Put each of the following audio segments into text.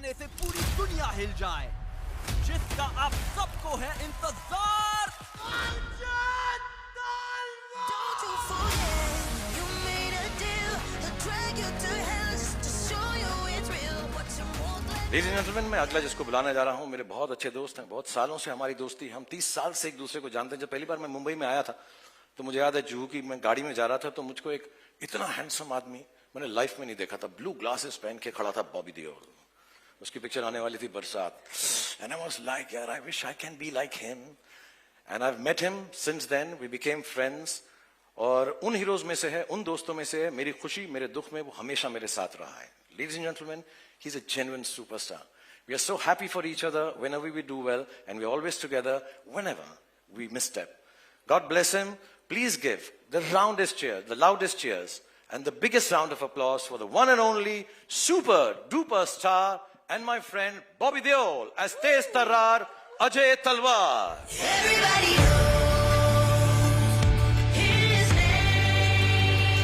गाने से पूरी दुनिया हिल जाए, जिसका आप सबको है इंतजार। Don't you forget, you made a deal. He'll drag you to hell just to show you it's real. Watch him walk like ladies and gentleman, मैं अगला जिसको बुलाने जा रहा हूं, मेरे बहुत अच्छे दोस्त हैं, बहुत सालों से हमारी दोस्ती, हम 30 साल से एक दूसरे को जानते हैं। जब पहली बार मैं मुंबई में आया था तो मुझे याद है जुहू की मैं गाड़ी में जा रहा था तो मुझको एक इतना हैंडसम आदमी मैंने लाइफ में नहीं देखा था। ब्लू ग्लासेस पहन के खड़ा था, बॉबी देओल। उसकी पिक्चर आने वाली थी बरसात, एंड आई वाज लाइक यार, I wish I can be like him. And I have met him since then, we became friends. और उन हीरोज में से है, उन दोस्तों में से है, मेरी खुशी मेरे दुख में वो हमेशा मेरे साथ रहा है। Ladies and gentleman, he is a genuine superstar. We are so happy for each other whenever we do well, and we're always together whenever we misstep. God bless him. Please give the roundest cheers, the loudest cheers, and the biggest round of applause for the one and only super duper star and my friend Bobby Deol as Tez Tarrar, Ajay Talwar. everybody knows his name.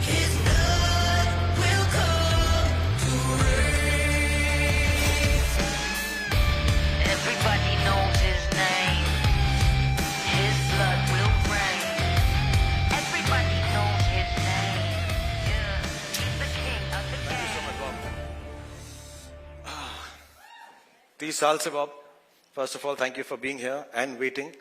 His blood will come to rain. Everybody knows his name. His blood will rain. Everybody knows his name. Yeah, he's the king of the game. 30 साल से Bob, first of all, thank you for being here and waiting.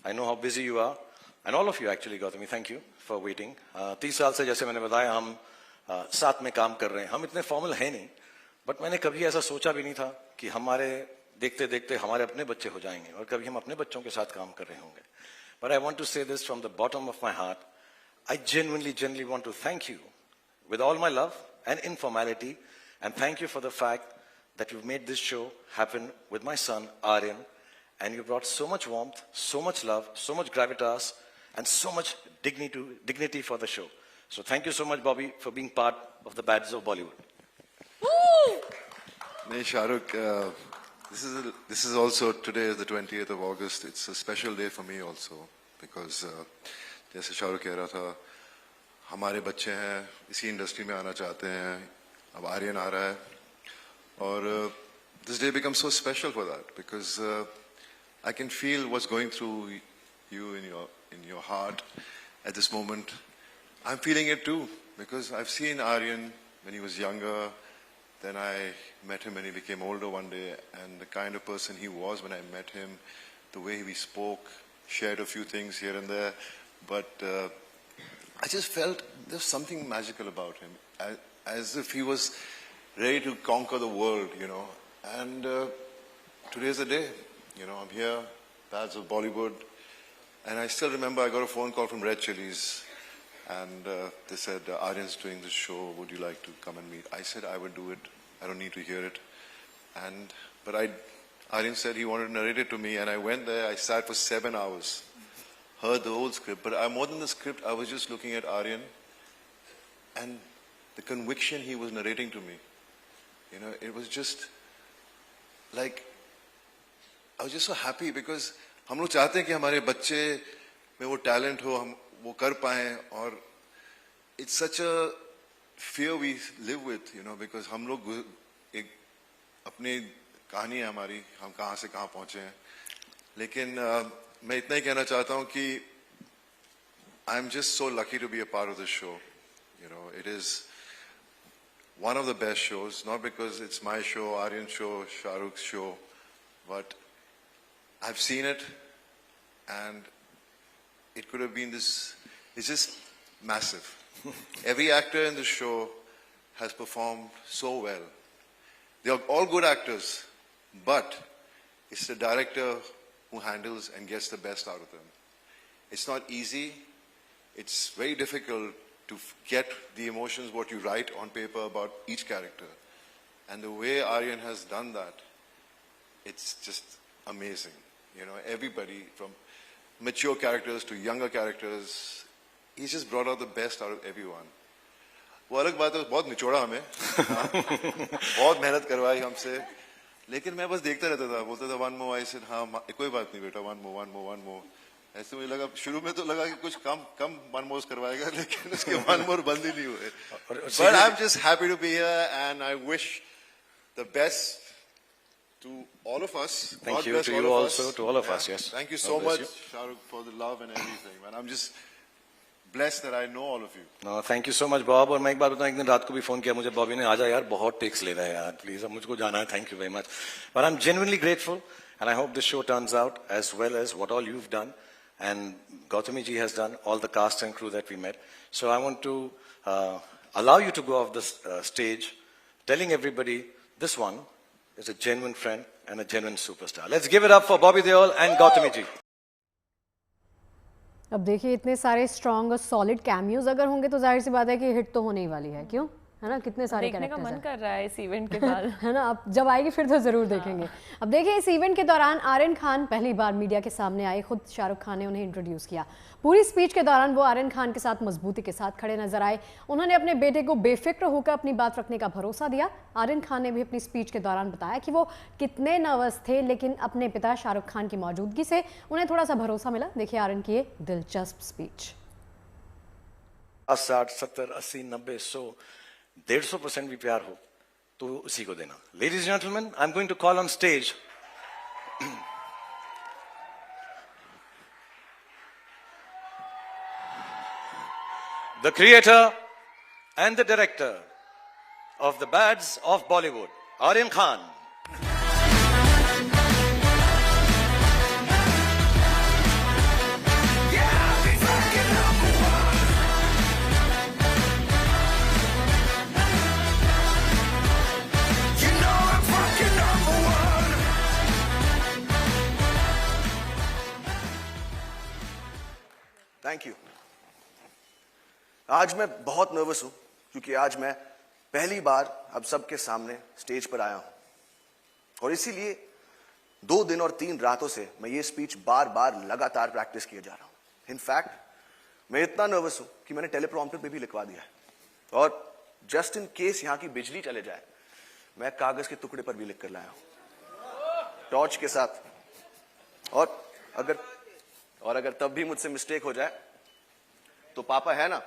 I know how busy you are, and all of you actually, Gautami, thank you for waiting. 30 साल से, जैसे मैंने बताया, हम साथ में काम कर रहे हैं। हम इतने फॉर्मल हैं नहीं, बट मैंने कभी ऐसा सोचा भी नहीं था कि हमारे देखते देखते हमारे अपने बच्चे हो जाएंगे और कभी हम अपने बच्चों के साथ काम कर रहे होंगे। But I want to say this from the bottom of my heart. I genuinely want to thank you with all my love and informality, and thank you for the fact that you've made this show happen with my son, Aryan, and you brought so much warmth, so much love, so much gravitas, and so much dignity for the show. So thank you so much, Bobby, for being part of the Badges of Bollywood. Hey, Shahrukh, this is also, today is the 20th of August. It's a special day for me also, because जैसे शाहरुख कह रहा था, हमारे बच्चे हैं, इसी industry में आना चाहते हैं, अब आर्यन आ रहा है, और this day becomes so special for that, because I can feel what's going through you in your heart at this moment. I'm feeling it too, because I've seen Aryan when he was younger. Then I met him when he became older one day, and the kind of person he was when I met him, the way we spoke, shared a few things here and there, but I just felt there's something magical about him, as if he was ready to conquer the world, you know. And today's the day, you know. I'm here, Badges of Bollywood, and I still remember I got a phone call from Red Chillies, and they said, Aryan's doing this show, would you like to come and meet? I said I would do it, I don't need to hear it. But Aryan said he wanted to narrate it to me, and I went there, I sat for 7 hours, heard the whole script, but more than the script, I was just looking at Aryan, and the conviction he was narrating to me. You know, it was just like, I was just so happy, because हम लोग चाहते हैं कि हमारे बच्चे में वो talent हो, हम वो कर पाएं, और it's such a fear we live with, you know, because हम लोग एक अपनी कहानी है हमारी, हम कहाँ से कहाँ पहुँचे हैं, लेकिन मैं इतना ही कहना चाहता हूँ कि I'm just so lucky to be a part of this show. You know, it is one of the best shows, not because it's my show, Aryan's show, Shahrukh's show, but I've seen it, and it could have been this, it's just massive. Every actor in this show has performed so well. They are all good actors, but it's the director who handles and gets the best out of them. It's not easy, it's very difficult to get the emotions, what you write on paper about each character. And the way Aryan has done that, it's just amazing. You know, everybody from mature characters to younger characters, he's just brought out the best out of everyone. वो अलग बात है, बहुत निचोड़ा हमें, बहुत मेहनत करवाई हमसे, लेकिन मैं बस देखता रहता था, बोलता था one more, I said हाँ कोई बात नहीं बेटा, one more. ऐसे मुझे लगा, शुरू में तो लगा कि कुछ कम one more करवाएगा, लेकिन उसके one more बंद ही नहीं हुए. But I'm just happy to be here, and I wish the best to all of us. Thank God you, bless to all you of also, us. to all of us, yes. Thank you God so bless much, you. Shah Rukh, for the love and everything, man. I'm just blessed that I know all of you. No, thank you so much, Bob. और मैं एक बार बताऊं, एक दिन रात को भी phone किया मुझे बॉबी ने, आजा यार बहुत टेक्स ले रहा है यार, प्लीज अब मुझको जाना है, thank you very much. But I'm genuinely grateful and I hope this show turns out as well as what all you've done and Gautami ji has done, all the cast and crew that we met. So I want to allow you to go off the stage telling everybody this one is a genuine friend and a genuine superstar. Let's give it up for Bobby Deol and Gautami ji. अब देखिए इतने सारे strong और solid cameos अगर होंगे तो जाहिर सी बात है कि हिट तो होने ही वाली है, क्यों, है ना, कितने सारे देखने का कैरेक्टर्स मन हैं। कर रहा है इस इवेंट के बाद। है ना, अब जब आएगी फिर तो जरूर देखेंगे। अब देखिए इस इवेंट के दौरान आर्यन खान पहली बार मीडिया के सामने आए, खुद शाहरुख खान ने उन्हें इंट्रोड्यूस किया। पूरी स्पीच के दौरान वो आर्यन खान के साथ मजबूती के साथ खड़े नजर आए। उन्होंने अपने बेटे को बेफिक्र होकर अपनी बात रखने का भरोसा दिया। आर्यन खान ने भी अपनी स्पीच के दौरान बताया कि वो कितने नर्वस थे, लेकिन अपने पिता शाहरुख खान की मौजूदगी से उन्हें थोड़ा सा भरोसा मिला। देखिए आर्यन की ये दिलचस्प स्पीच। 60, 70, 80, 90, 100, 150% भी प्यार हो तो उसी को देना। Ladies and gentlemen, I'm going to call on stage the creator and the director of the Bads of Bollywood, Aryan Khan. Thank you. आज मैं बहुत नर्वस हूं क्योंकि आज मैं पहली बार अब सबके सामने स्टेज पर आया हूं और इसीलिए 2 दिन और 3 रातों से मैं ये स्पीच बार बार लगातार प्रैक्टिस किए जा रहा हूं। इनफैक्ट मैं इतना नर्वस हूं कि मैंने टेलीप्रॉम्प्टर पे भी लिखवा दिया है और जस्ट इन केस यहां की बिजली चले जाए मैं कागज के टुकड़े पर भी लिख कर लाया हूं टॉर्च के साथ। और अगर तब भी मुझसे मिस्टेक हो जाए तो पापा है ना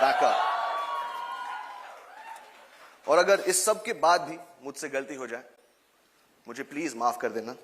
बैकअप। और अगर इस सब के बाद भी मुझसे गलती हो जाए मुझे प्लीज माफ कर देना।